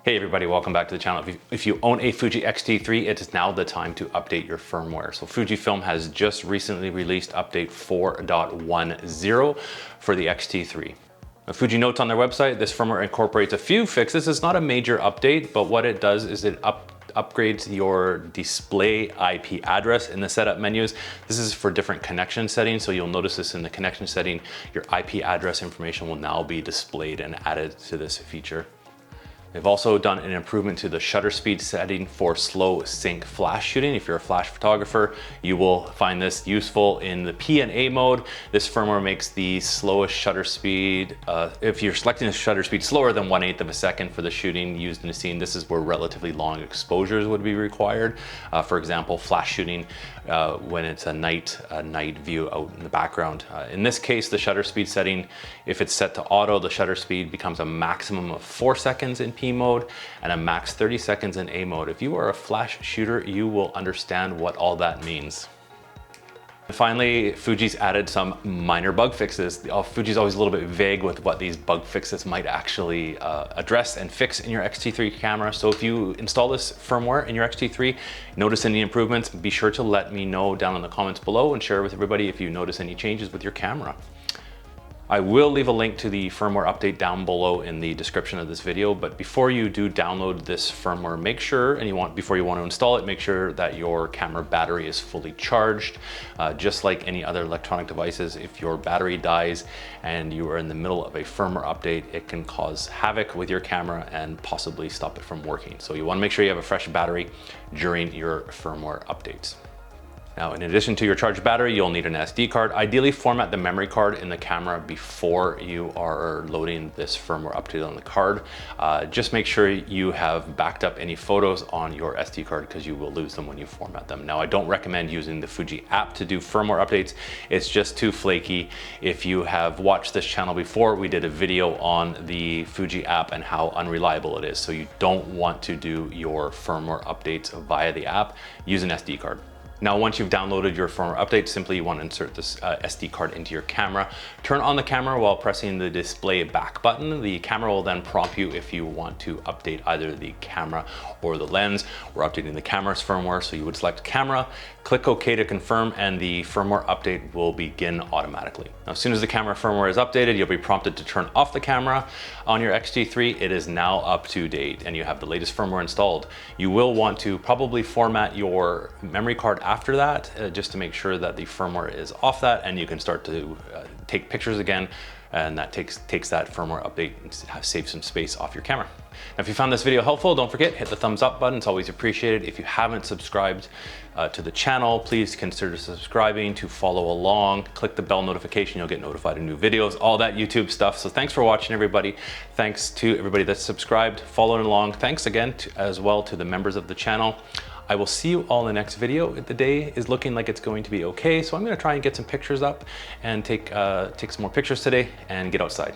Hey everybody, welcome back to the channel. If you own a Fuji X-T3, it is now the time to update your firmware. So Fujifilm has just recently released update 4.10 for the X-T3. Now, Fuji notes on their website, this firmware incorporates a few fixes. It's not a major update, but what it does is it upgrades your display IP address in the setup menus. This is for different connection settings. So you'll notice this in the connection setting, your IP address information will now be displayed and added to this feature. They've also done an improvement to the shutter speed setting for slow sync flash shooting. If you're a flash photographer, you will find this useful in the P&A mode. This firmware makes the slowest shutter speed, if you're selecting a shutter speed slower than 1/8 of a second for the shooting used in a scene, this is where relatively long exposures would be required. For example, flash shooting when it's a night view out in the background. In this case, the shutter speed setting, if it's set to auto, the shutter speed becomes a maximum of 4 seconds in P mode and a max 30 seconds in A mode. If you are a flash shooter, you will understand what all that means. Finally, Fuji's added some minor bug fixes. Fuji's always a little bit vague with what these bug fixes might actually address and fix in your X-T3 camera. So if you install this firmware in your X-T3, notice any improvements, be sure to let me know down in the comments below and share with everybody if you notice any changes with your camera. I will leave a link to the firmware update down below in the description of this video, but before you do download this firmware, make sure, before you want to install it, make sure that your camera battery is fully charged. Just like any other electronic devices, if your battery dies and you are in the middle of a firmware update, it can cause havoc with your camera and possibly stop it from working. So you want to make sure you have a fresh battery during your firmware updates. Now, in addition to your charged battery, you'll need an SD card. Ideally, format the memory card in the camera before you are loading this firmware update on the card. Just make sure you have backed up any photos on your SD card because you will lose them when you format them. Now, I don't recommend using the Fuji app to do firmware updates. It's just too flaky. If you have watched this channel before, we did a video on the Fuji app and how unreliable it is. So you don't want to do your firmware updates via the app. Use an SD card. Now, once you've downloaded your firmware update, simply you want to insert this SD card into your camera. Turn on the camera while pressing the display back button. The camera will then prompt you if you want to update either the camera or the lens. We're updating the camera's firmware, so you would select camera, click OK to confirm, and the firmware update will begin automatically. Now, as soon as the camera firmware is updated, you'll be prompted to turn off the camera on your X-T3. It is now up to date and you have the latest firmware installed. You will want to probably format your memory card after that, just to make sure that the firmware is off that and you can start to take pictures again, and that takes that firmware update and save some space off your camera. Now, if you found this video helpful, don't forget, hit the thumbs up button. It's always appreciated. If you haven't subscribed to the channel, please consider subscribing to follow along. Click the bell notification, you'll get notified of new videos, all that YouTube stuff. So thanks for watching, everybody. Thanks to everybody that's subscribed, following along. Thanks again as well to the members of the channel. I will see you all in the next video. The day is looking like it's going to be okay, so I'm gonna try and get some pictures up and take some more pictures today and get outside.